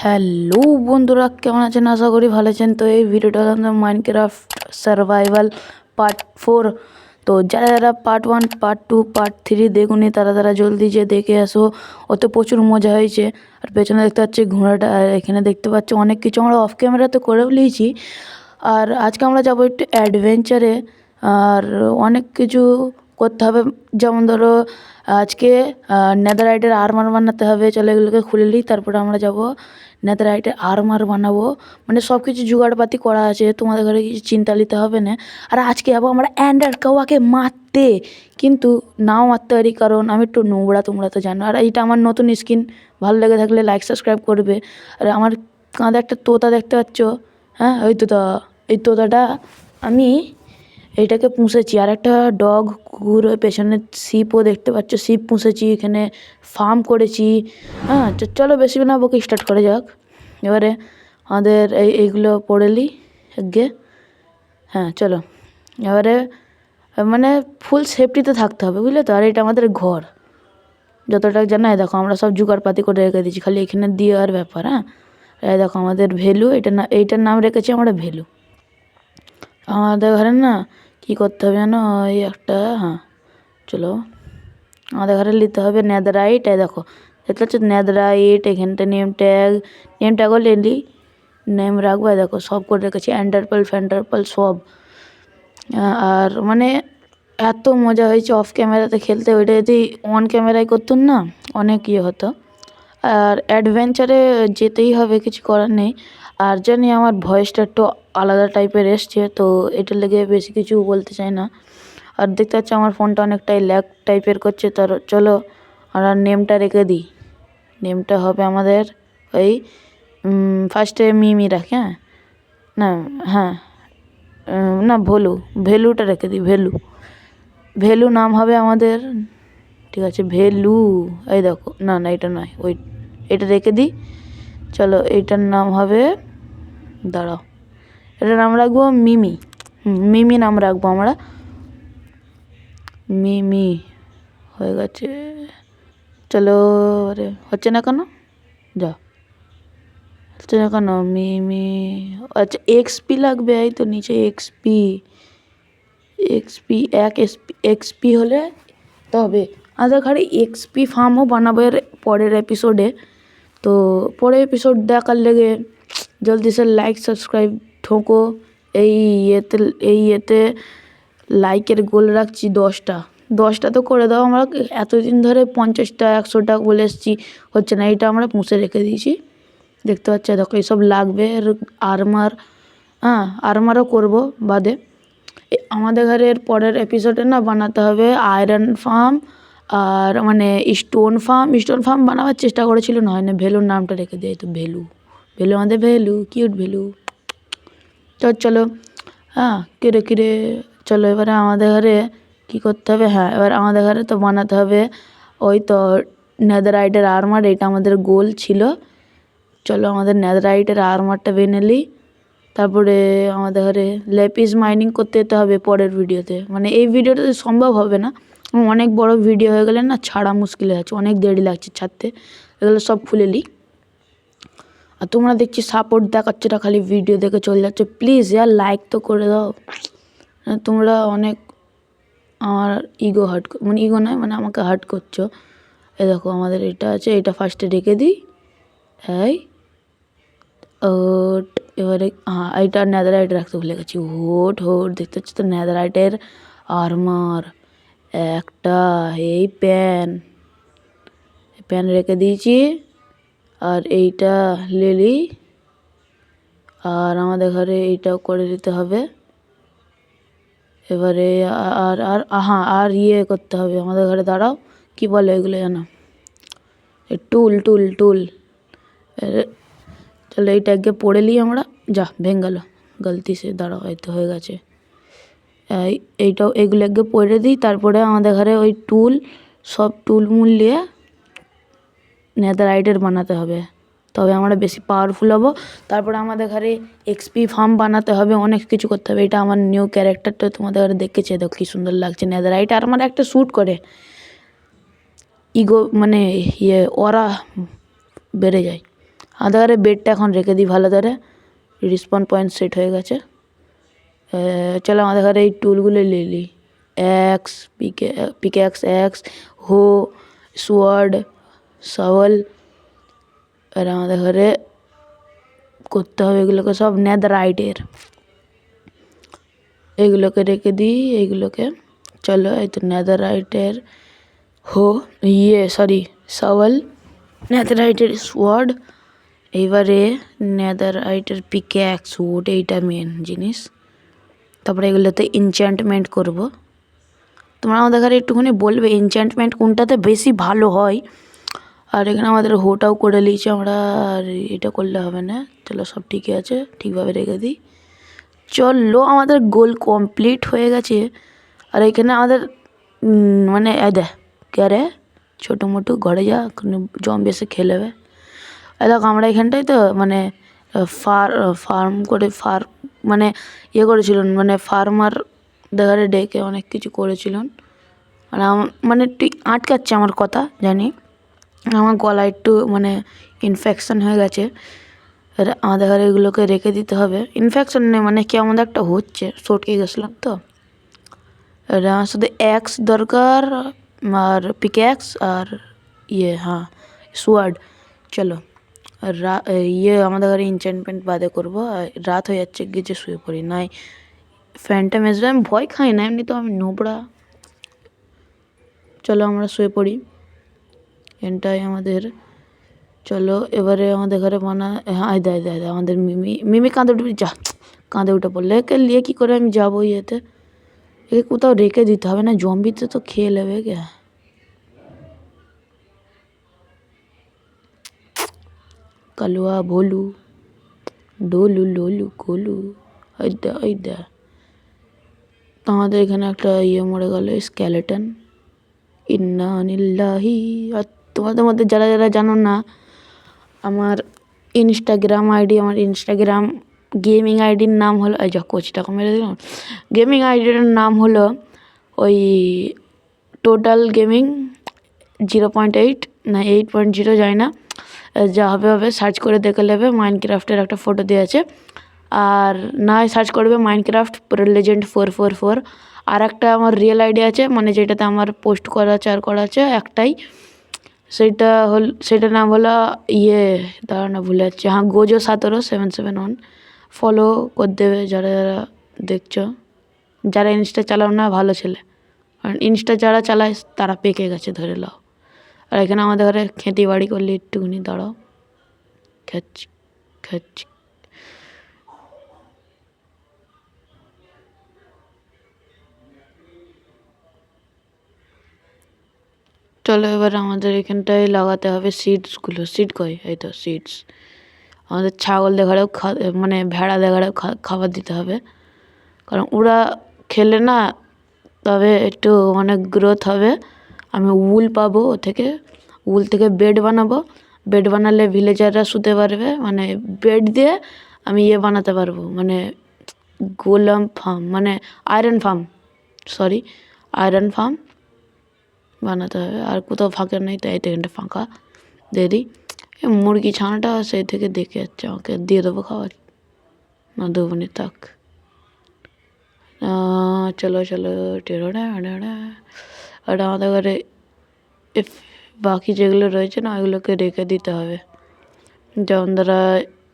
Hello বন্ধুরা, কেমন আছেন? আশা করি ভালো আছেন। তো এই ভিডিওটা মাইনক্রাফট সার্ভাইভাল পার্ট 4। তো যারা যারা পার্ট 1, পার্ট 2, পার্ট 3 দেখুনি তারা জলদি যে দেখে আসো। ওতে প্রচুর মজা হয়েছে। আর পেছনে দেখতে পাচ্ছি ঘোড়াটা, আর এখানে দেখতে পাচ্ছি অনেক কিছু আমরা অফ ক্যামেরাতে করেও নিয়েছি। আর আজকে আমরা যাবো একটু অ্যাডভেঞ্চারে। আর অনেক কিছু করতে হবে, যেমন ধরো আজকে নেদাররাইটের আর্মার বানাতে হবে। চলো এগুলোকে খুলে নিই, তারপরে আমরা যাব নেদাররাইটের আর্মার বানাবো। মানে সব কিছু জোগাড়পাতি করা আছে, তোমাদের ঘরে কিছু চিন্তা নিতে হবে না। আর আজকে যাবো আমরা এন্ডার কাওয়াকে মারতে, কিন্তু নাও মারতে পারি কারণ আমি একটু নোংরা, তোমরা তো জানো। আর এইটা আমার নতুন স্কিন, ভালো লেগে থাকলে লাইক সাবস্ক্রাইব করবে। আর আমার কাঁধে একটা তোতা দেখতে পাচ্ছ, হ্যাঁ ওই তোতা, এই তোতাটা আমি এইটাকে পুষেছি। আর একটা ডগ, কুকুর, ওই পেছনে শিপও দেখতে পাচ্ছ, শিপ পুষেছি, এখানে ফার্ম করেছি। হ্যাঁ চলো বেশি না বকে স্টার্ট করে যাক। এবারে আমাদের এইগুলো পড়ে নিই আগে। হ্যাঁ চলো এবারে মানে ফুল সেফটিতে থাকতে হবে, বুঝলে তো। আর এটা আমাদের ঘর, যতটা জানাই দেখো আমরা সব জোগাড়পাতি করে রেখে দিচ্ছি, খালি এখানে দিয়ে আর ব্যাপার। হ্যাঁ এই দেখো আমাদের ভ্যালু, এইটার নাম রেখেছি আমরা ভ্যালু। আমাদের ঘরে না কী করতে হবে জানো, ওই একটা, হ্যাঁ চলো আমাদের ঘরে নিতে হবে নেদাররাইট। এই দেখো দেখতে পাচ্ছ নেদাররাইট, এখানটা নেম ট্যাগও নিই, নেম রাখবো। দেখো সব করে রেখেছি, অ্যান্ডারপাল ফ্যান্ডারপাল সব। আর মানে এত মজা হয়েছে অফ ক্যামেরাতে খেলতে, ওইটা যদি অন ক্যামেরায় করতুম না অনেক ইয়ে হতো। আর অ্যাডভেঞ্চারে যেতেই হবে, কিছু করার নেই। আর জানি আমার ভয়েসটা একটু আলাদা টাইপের এসছে, তো এটার লেগে বেশি কিছু বলতে চাই না। আর দেখতে পাচ্ছি আমার ফোনটা অনেকটাই ল্যাগ টাইপের করছে। তার চলো আমরা নেমটা রেখে দিই। নেমটা হবে আমাদের ওই ফার্স্টে মিমি রাখি, হ্যাঁ না, হ্যাঁ না ভ্যালুটা রেখে দিই। ভ্যালু নাম হবে আমাদের, ঠিক আছে ভ্যালু। এই দেখো না এটা নয়, এটা রেখে দিই। চলো এইটার নাম হবে, দাঁড়াও, এটার নাম রাখবো মিমি। মিমি নাম রাখবো আমরা, মিমি হয়ে গেছে। চলো আরে হচ্ছে না কেন, হচ্ছে না কেন মিমি। আচ্ছা এক্সপি লাগবে, এই তো নিচে এক্সপি এক্সপি হলে তবে আধার কার্ডে এক্সপি ফার্মও বানাবো এর পরের এপিসোডে। তো পরের এপিসোড দেখার লেগে জলদি সে লাইক সাবস্ক্রাইব ঠোকো। এই ইয়েতে লাইকের গোল রাখছি 10টা তো করে দাও। আমরা এতদিন ধরে 50টা 100টা বলে এসেছি, হচ্ছে না। এইটা আমরা পুষে রেখে দিয়েছি, দেখতে পাচ্ছি। দেখো এইসব লাগবে, আর্মার, হ্যাঁ আর্মারও করবো বাদে। আমাদের ঘরের পরের এপিসোডে না বানাতে হবে আয়রন ফার্ম, আর মানে স্টোন ফার্ম বানাবার চেষ্টা করেছিল, না হয় না। ভ্যালুর নামটা রেখে দেয়, তো ভ্যালু আমাদের ভ্যালু, কিউট ভ্যালু। চলো হ্যাঁ কিরে চলো এবারে আমাদের ঘরে কী করতে হবে। হ্যাঁ এবার আমাদের ঘরে তো বানাতে হবে ওই তো নেদাররাইটের আর্মার, এটা আমাদের গোল ছিল। চলো আমাদের নেদাররাইটের আর্মারটা বেনে নিই। তারপরে আমাদের ঘরে লেপিস মাইনিং করতে যেতে হবে পরের ভিডিওতে। মানে এই ভিডিওটাতে সম্ভব হবে না, অনেক বড় ভিডিও হয়ে গেলে না ছাড়া মুশকিল হয়ে যাচ্ছে, অনেক দেরি লাগছে ছাড়তে। এগুলো সব খুলে নিই। আর তোমরা দেখছি সাপোর্ট দেখাচ্ছে না, খালি ভিডিও দেখে চলে যাচ্ছে। প্লিজ ইয়ার লাইক তো করে দাও। তোমরা অনেক আমার ইগো হার্ট, মানে ইগো নয়, মানে আমাকে হার্ট করছো। এই দেখো আমাদের এটা আছে, এটা ফার্স্টে রেখে দিই। এই এবারে হ্যাঁ এইটা নেদাররাইট রাখতে ভুলে গেছি। হোট দেখতে হচ্ছে তো নেদাররাইটের আর্মার একটা, এই প্যান রেখে দিয়েছি। আর এইটা লিলি, আর আমাদের ঘরে এইটাও করে দিতে হবে। এবারে আর আর হ্যাঁ আর ইয়ে করতে হবে আমাদের ঘরে, দাঁড়াও কি বলে এগুলো জানো, টুল। চলো এইটা আগে পড়ে নিই আমরা। যা ভেঙে গেল গলতি সে, দাঁড়াও এই তো হয়ে গেছে। এইটাও এগুলো আগে পড়ে দিই, তারপরে আমাদের ঘরে ওই সব টুল নিয়ে নেদাররাইটের বানাতে হবে, তবে আমরা বেশি পাওয়ারফুল হব। তারপরে আমাদের ঘরে এক্সপি ফার্ম বানাতে হবে, অনেক কিছু করতে হবে। এটা আমার নিউ ক্যারেক্টারটা তোমাদের ঘরে দেখেছে, দেখো কী সুন্দর লাগছে। নেদাররাইট আর আমার একটা শ্যুট করে ইগো, মানে ইয়ে ওরা বেড়ে যায়। আমাদের ঘরে বেডটা এখন রেখে দিই ভালো করে, রিসপন পয়েন্ট সেট হয়ে গেছে। চলো আমাদের ঘরে এই টুলগুলো নিয়ে নিই, অ্যাক্স, পিকেক্স, অ্যাক্স, হো, সোয়ার্ড, শাওয়েল। আর আমাদের ঘরে করতে হবে এগুলোকে সব নেদাররাইটের, এগুলোকে রেখে দিই এইগুলোকে। চলো এই তো নেদাররাইটের হো, শাওয়েল, নেদাররাইটের সোয়ার্ড, এইবারে নেদাররাইটের পিকেক্স, উড, এইটা মেন জিনিস। তারপরে এগুলোতে এনচ্যান্টমেন্ট করব। তোমরা আমাদের ঘরে একটুখানি বলবে এনচ্যান্টমেন্ট কোনটাতে বেশি ভালো হয়। আর এখানে আমাদের হোটাও করে নিয়েছি আমরা, আর এটা করলে হবে না। চলো সব ঠিকই আছে, ঠিকভাবে রেখে দিই। চলো আমাদের গোল কমপ্লিট হয়ে গেছে। আর এখানে আমাদের মানে দেখ কে রে ছোটো মোটো ঘরে যা জম্বি এসে খেয়ে নেবে। দেখো আমরা এখানটায় তো মানে ফার্ম করে মানে ইয়ে করেছিলেন, মানে ফার্মার দেখারে ডেকে অনেক কিছু করেছিলেন। আর মানে তুই আটকাচ্ছে আমার কথা জানি, আমার গলা একটু মানে ইনফেকশান হয়ে গেছে। আমাদের ঘরে এগুলোকে রেখে দিতে হবে। ইনফেকশন নেই মানে কি, আমাদের একটা হচ্ছে, সটকে গেছিলাম তো। আমার শুধু অ্যাক্স দরকার, আর পিকেক্স, আর সোয়ার্ড। চলো আমাদের ঘরে এনচ্যান্টমেন্ট বাদে করবো। রাত হয়ে যাচ্ছে, গিয়ে শুয়ে পড়ি। নাই ফ্যানটা মেজলে আমি ভয় খাই না, এমনি তো আমি নোবড়া। চলো আমরা শুয়ে পড়ি, এটাই আমাদের। চলো এবারে আমাদের ঘরে দেয় আমাদের মিমি কাঁদে উঠবি, যা কাঁদে উঠে পড়লে একে নিয়ে কী করে আমি যাবো ইয়েতে, একে কোথাও রেখে দিতে হবে না, জম্বিতে তো খেয়ে নেবে কে। কালুয়া ভোলু ডোলু লোলু কোলু, দা তো আমাদের এখানে একটা মরে গেল, স্কেলেটন, ইন্না নিল্লাহি। আর তোমাদের মধ্যে যারা যারা জানো না, আমার ইনস্টাগ্রাম গেমিং আইডির নাম হলো, যা কোচটাকে মেরে দিলাম, গেমিং আইডির নাম হলো ওই টোটাল গেমিং 0.8 না 8.0 যায় না, যা হবে সার্চ করে দেখে নেবে। মাইনক্রাফটের একটা ফটো দেওয়া আছে, আর না সার্চ করবে মাইনক্রাফট লেজেন্ড 444। আর একটা আমার রিয়েল আইডি আছে, মানে যেটাতে আমার পোস্ট করা আছে আর করা আছে একটাই, সেটার নাম হলো দাঁড়ানো ভুলে যাচ্ছে, গোজো 17771। ফলো করে দেবে যারা যারা দেখছো। যারা ইনস্টা চালাও না ভালো ছেলে, কারণ ইনস্টা যারা চালায় তারা পেকে গেছে ধরে নাও। আর এখানে আমাদের ঘরে খেতি বাড়ি করলে একটুখানি দাঁড়াও, খাচ্ছি। চলো এবার আমাদের এখানটায় লাগাতে হবে সিডসগুলো। সিড কই, এই তো সিডস। আমাদের ছাগল দেখারেও মানে ভেড়া দেখারেও খাবার দিতে হবে, কারণ ওরা খেলে না তবে একটু অনেক গ্রোথ হবে। আমি উল পাবো ও থেকে, উল থেকে বেড বানাবো। বেড বানালে ভিলেজাররা শুতে পারবে, মানে বেড দিয়ে আমি বানাতে পারবো, মানে গোলাম ফার্ম, মানে আয়রন ফার্ম বানাতে হবে। আর কোথাও ফাঁকা নেই, তাই এখানটা ফাঁকা দিয়ে দিই। মুরগি ছানাটা সেই থেকে দেখে যাচ্ছে, আমাকে দিয়ে দেবো খাবার, না দেবো নি থাক। চলো আর আমাদের ঘরে বাকি যেগুলো রয়েছে না ওইগুলোকে রেখে দিতে হবে। যেমন ধরা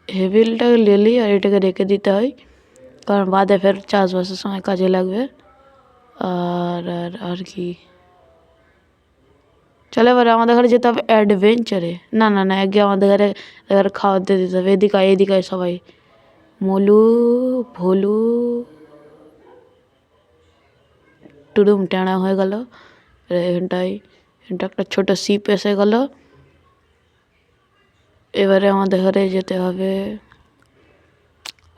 হেভিলটাকে লেলি আর এটাকে রেখে দিতে হয়, কারণ বাদে ফের চাষবাসের সময় কাজে লাগবে। আর কি, চলো এবারে আমাদের ঘরে যেতে হবে অ্যাডভেঞ্চারে। না আগে আমাদের ঘরে খাবার দিয়ে দিতে হবে। এদিকে সবাই, মলু ভোলু টুডুম টানা হয়ে গেল। এখানটায় একটা ছোটো শিপ এসে গেল। এবারে আমাদের ঘরে যেতে হবে।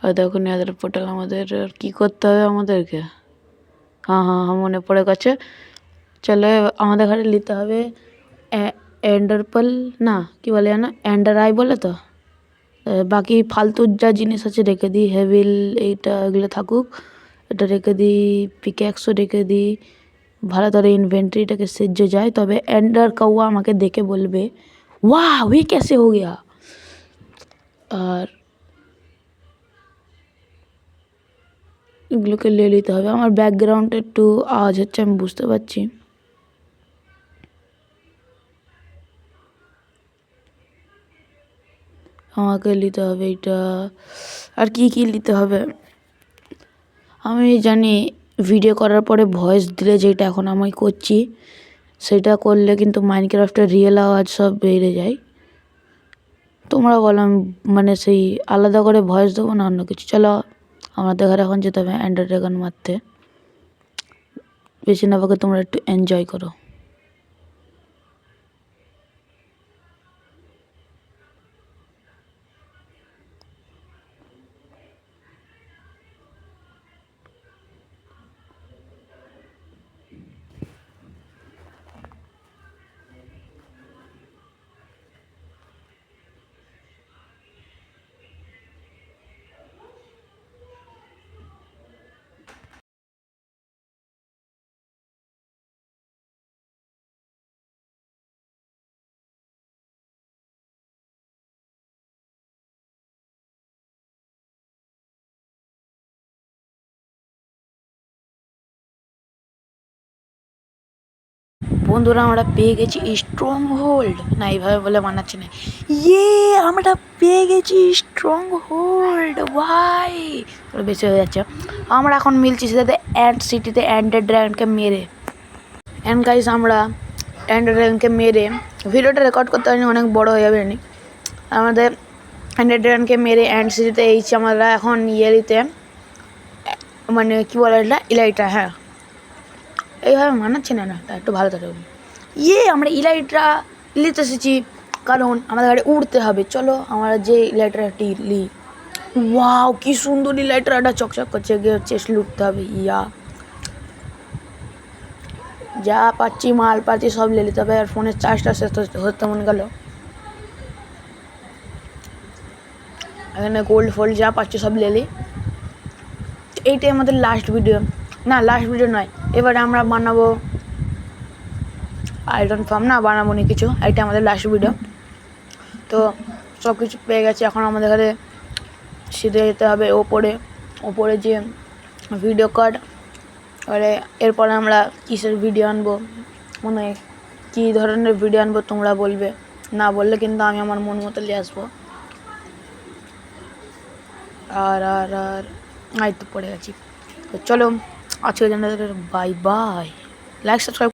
আর দেখুন এদের পোর্টাল আমাদের কী করতে হবে আমাদেরকে, হ্যাঁ মনে পড়ে গেছে। চলো আমাদের ঘরে নিতে হবে এন্ডারপাল, না কি বলে না এন্ডার আই বলে তো। বাকি ফালতু যা জিনিস আছে রেখে দিই, হেভিল এগুলো থাকুক, এটা রেখে দিই। পিক্যাক্সও রেখে দিই, ভালো করে ইনভেন্টরিটাকে সেজে যায়। তবে এন্ডার কৌয়া আমাকে দেখে বলবে ওয়াহ ये कैसे हो गया। আর এগুলোকে নিয়ে নিতে হবে। আমার ব্যাকগ্রাউন্ডে একটু আওয়াজ হচ্ছে, আমি বুঝতে পারছি। আমাকে নিতে হবে এটা। আর কি কি নিতে হবে আমি জানি। ভিডিও করার পরে ভয়েস দিলে, যেটা এখন আমি করছি, সেটা করলে কিন্তু মাইনক্রাফটের রিয়েল আওয়াজ সব বেড়ে যায়। তোমরা বলো, মানে সেই আলাদা করে ভয়েস দেবো না অন্য কিছু। চলো আমাদের ঘরে এখন যেতে হবে এন্ডার ড্রাগন মারতে। বেশি না পাকে তোমরা একটু এনজয় করো। বন্ধুরা আমরা পেয়ে গেছি স্ট্রং হোল্ড, না এইভাবে বলে মানাচ্ছে না। আমরা পেয়ে গেছি স্ট্রং হোল্ড ভাই, বেশি হয়ে যাচ্ছে। আমরা এখন মিলছি সেটাতে অ্যান্ড সিটিতে অ্যান্ডার ড্রাগনকে মেরে। অ্যান্ড গাইস আমরা অ্যান্ডার ড্রাগনকে মেরে, ভিডিওটা রেকর্ড করতে পারিনি, অনেক বড় হয়ে যাবে নি। আমাদের অ্যান্ডার ড্রাগনকে মেরে অ্যান্ড সিটিতে এইছি আমরা এখন ইয়েলিতে, মানে কী বলে এটা, ইলাইটা। হ্যাঁ এইভাবে মানাচ্ছে না, একটু ভালো থাকে। আমরা ইলাইট্রা নিতে এসেছি, কারণ আমাদের গাড়ি উড়তে হবে। চলো আমরা যে ইলাইট্রাটি লি। ওয়াও কি সুন্দর ইলাইট্রাটা, চকচক করছে, গিয়ে চেস্ট লুটতে হবে। যা পাচ্ছি মাল পাচ্ছি সব নিয়ে নিতে হবে। আর ফোনের চার্জটা শেষ হতে মনে গেল। এখানে গোল্ড ফোল্ড যা পাচ্ছি সব নিয়ে। এইটাই আমাদের লাস্ট ভিডিও, না লাস্ট ভিডিও নয়, এবারে আমরা বানাবো আয়রন ফার্ম। না বানাবো নি কিছু, এটা আমাদের লাস্ট ভিডিও। তো সব কিছু পেয়ে গেছে, এখন আমাদের ঘরে সিধে যেতে হবে ওপরে যে ভিডিও কার্ড। এবারে এরপরে আমরা কিসের ভিডিও আনবো, মানে কী ধরনের ভিডিও আনবো তোমরা বলবে, না বললে কিন্তু আমি আমার মন মতো নিয়ে আসবো। আর আর আর তো পড়ে গেছি। তো চলো আজকের জন্য বাই বাই। Like subscribe.